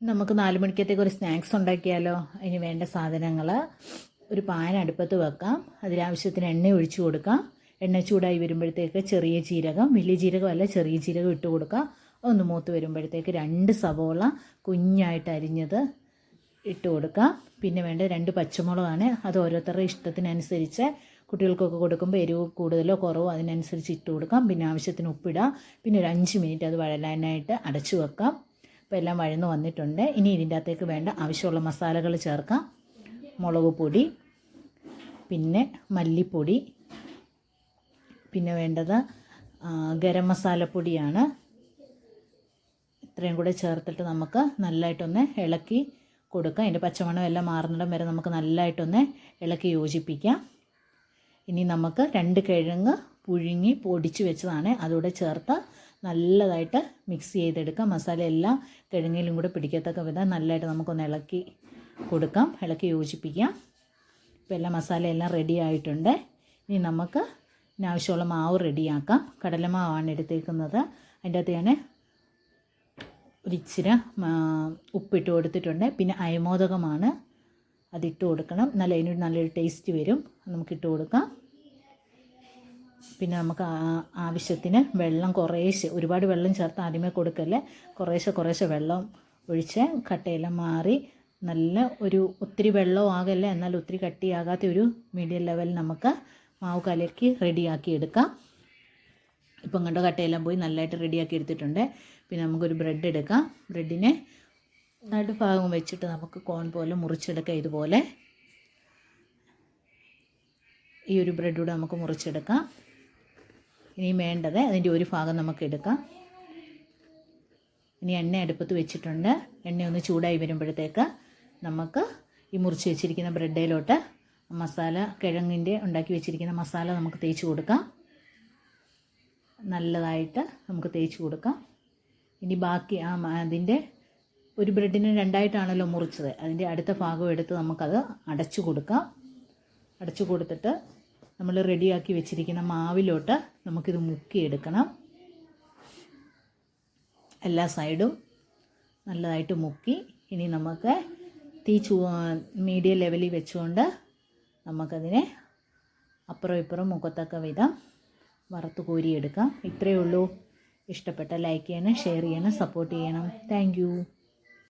നമുക്ക് 4 മണിക്കത്തേക്ക് ഒരു സ്നാക്സ് ഉണ്ടാക്കിയാലോ? അതിന് വേണ്ട സാധനങ്ങൾ: ഒരു പാൻ അടുപ്പത്ത് വെക്കാം, അതിലാവശ്യത്തിന് എണ്ണ ഒഴിച്ചു കൊടുക്കാം. എണ്ണ ചൂടായി വരുമ്പോഴത്തേക്ക് ചെറിയ ജീരകം, വലിയ ജീരകമല്ല ചെറിയ ജീരകം ഇട്ട് കൊടുക്കാം. ഒന്ന് മൂത്ത് വരുമ്പോഴത്തേക്ക് 2 സവോള കുഞ്ഞായിട്ട് അരിഞ്ഞത് ഇട്ട് കൊടുക്കാം. പിന്നെ വേണ്ട 2 പച്ചമുളകാണ്. അത് ഓരോരുത്തരുടെ ഇഷ്ടത്തിനനുസരിച്ച്, കുട്ടികൾക്കൊക്കെ കൊടുക്കുമ്പോൾ എരിവ് കൂടുതലോ കുറവോ അതിനനുസരിച്ച് ഇട്ട് കൊടുക്കാം. പിന്നെ ആവശ്യത്തിന് ഉപ്പിടാം. പിന്നെ ഒരു 5 മിനിറ്റ് അത് വഴലാനായിട്ട് അടച്ചു വെക്കാം. അപ്പോൾ എല്ലാം വഴന്ന് വന്നിട്ടുണ്ട്. ഇനി ഇതിൻ്റെ അകത്തേക്ക് വേണ്ട ആവശ്യമുള്ള മസാലകൾ ചേർക്കാം. മുളക് പൊടി, പിന്നെ മല്ലിപ്പൊടി, പിന്നെ വേണ്ടത് ഗരം മസാലപ്പൊടിയാണ്. ഇത്രയും കൂടെ ചേർത്തിട്ട് നമുക്ക് നല്ലതായിട്ടൊന്ന് ഇളക്കി കൊടുക്കാം. അതിൻ്റെ പച്ചമണം എല്ലാം മാറുന്നിടം വരെ നമുക്ക് നല്ലതായിട്ടൊന്ന് ഇളക്കി യോജിപ്പിക്കാം. ഇനി നമുക്ക് 2 കിഴങ്ങ് പുഴുങ്ങി പൊടിച്ച് വെച്ചതാണ്, അതുകൂടെ ചേർത്ത് നല്ലതായിട്ട് മിക്സ് ചെയ്തെടുക്കാം. മസാല എല്ലാം കിഴങ്ങിലും കൂടെ പിടിക്കത്തക്ക വിധം നല്ലതായിട്ട് നമുക്കൊന്ന് ഇളക്കി കൊടുക്കാം, ഇളക്കി യോജിപ്പിക്കാം. ഇപ്പോൾ എല്ലാ മസാലയെല്ലാം റെഡി ആയിട്ടുണ്ട്. ഇനി നമുക്ക് ആവശ്യമുള്ള മാവ് റെഡിയാക്കാം. കടലമാവാണ് എടുത്തേക്കുന്നത്. അതിൻ്റെ അകത്ത് ഞാൻ ഒരിച്ചിരി ഉപ്പിട്ട് കൊടുത്തിട്ടുണ്ട്. പിന്നെ അയമോദകമാണ്, അതിട്ട് കൊടുക്കണം. നല്ലൊരു ടേസ്റ്റ് വരും. നമുക്കിട്ട് കൊടുക്കാം. പിന്നെ നമുക്ക് ആവശ്യത്തിന് വെള്ളം കുറേശ്ശെ, ഒരുപാട് വെള്ളം ചേർത്ത് ആദ്യമേ കൊടുക്കല്ലേ, കുറേശ്ശെ വെള്ളം ഒഴിച്ച് കട്ടയെല്ലാം മാറി നല്ല ഒത്തിരി വെള്ളം ആകല്ലേ, എന്നാൽ ഒത്തിരി കട്ടിയാകാത്ത ഒരു മീഡിയം ലെവലിൽ നമുക്ക് മാവ് കലക്കി റെഡിയാക്കി എടുക്കാം. ഇപ്പം കണ്ട കട്ടയെല്ലാം പോയി നല്ലതായിട്ട് റെഡിയാക്കി എടുത്തിട്ടുണ്ട്. പിന്നെ നമുക്കൊരു ബ്രെഡ് എടുക്കാം. ബ്രെഡിനെ നടുഭാഗം വെച്ചിട്ട് നമുക്ക് കോൺ പോലെ മുറിച്ചെടുക്കാം. ഇതുപോലെ ഈ ഒരു ബ്രെഡ് കൂടെ നമുക്ക് മുറിച്ചെടുക്കാം. ഇനി വേണ്ടത് അതിൻ്റെ ഒരു ഭാഗം നമുക്ക് എടുക്കാം. ഇനി എണ്ണ അടുപ്പത്ത് വെച്ചിട്ടുണ്ട്. എണ്ണ ഒന്ന് ചൂടായി വരുമ്പോഴത്തേക്ക് നമുക്ക് ഈ മുറിച്ച് വെച്ചിരിക്കുന്ന ബ്രെഡിലോട്ട് മസാല, കിഴങ്ങിൻ്റെ ഉണ്ടാക്കി വെച്ചിരിക്കുന്ന മസാല നമുക്ക് തേച്ച് കൊടുക്കാം. നല്ലതായിട്ട് നമുക്ക് തേച്ച് കൊടുക്കാം. ഇനി ബാക്കി അതിൻ്റെ ഒരു ബ്രെഡിന് 2ആയിട്ടാണല്ലോ മുറിച്ചത്, അതിൻ്റെ അടുത്ത ഭാഗം എടുത്ത് നമുക്കത് അടച്ചു കൊടുക്കാം. അടച്ചു കൊടുത്തിട്ട് നമ്മൾ റെഡിയാക്കി വെച്ചിരിക്കുന്ന മാവിലോട്ട് നമുക്കിത് മുക്കിയെടുക്കണം. എല്ലാ സൈഡും നല്ലതായിട്ട് മുക്കി ഇനി നമുക്ക് തീ മീഡിയം ലെവലിൽ വെച്ചുകൊണ്ട് നമുക്കതിനെ അപ്പുറം ഇപ്പുറം മുഖത്തക്ക വിധം വറുത്ത് കോരിയെടുക്കാം. ഇത്രയേ ഉള്ളൂ. ഇഷ്ടപ്പെട്ട ലൈക്ക് ചെയ്യണം, ഷെയർ ചെയ്യണം, സപ്പോർട്ട് ചെയ്യണം. Thank you.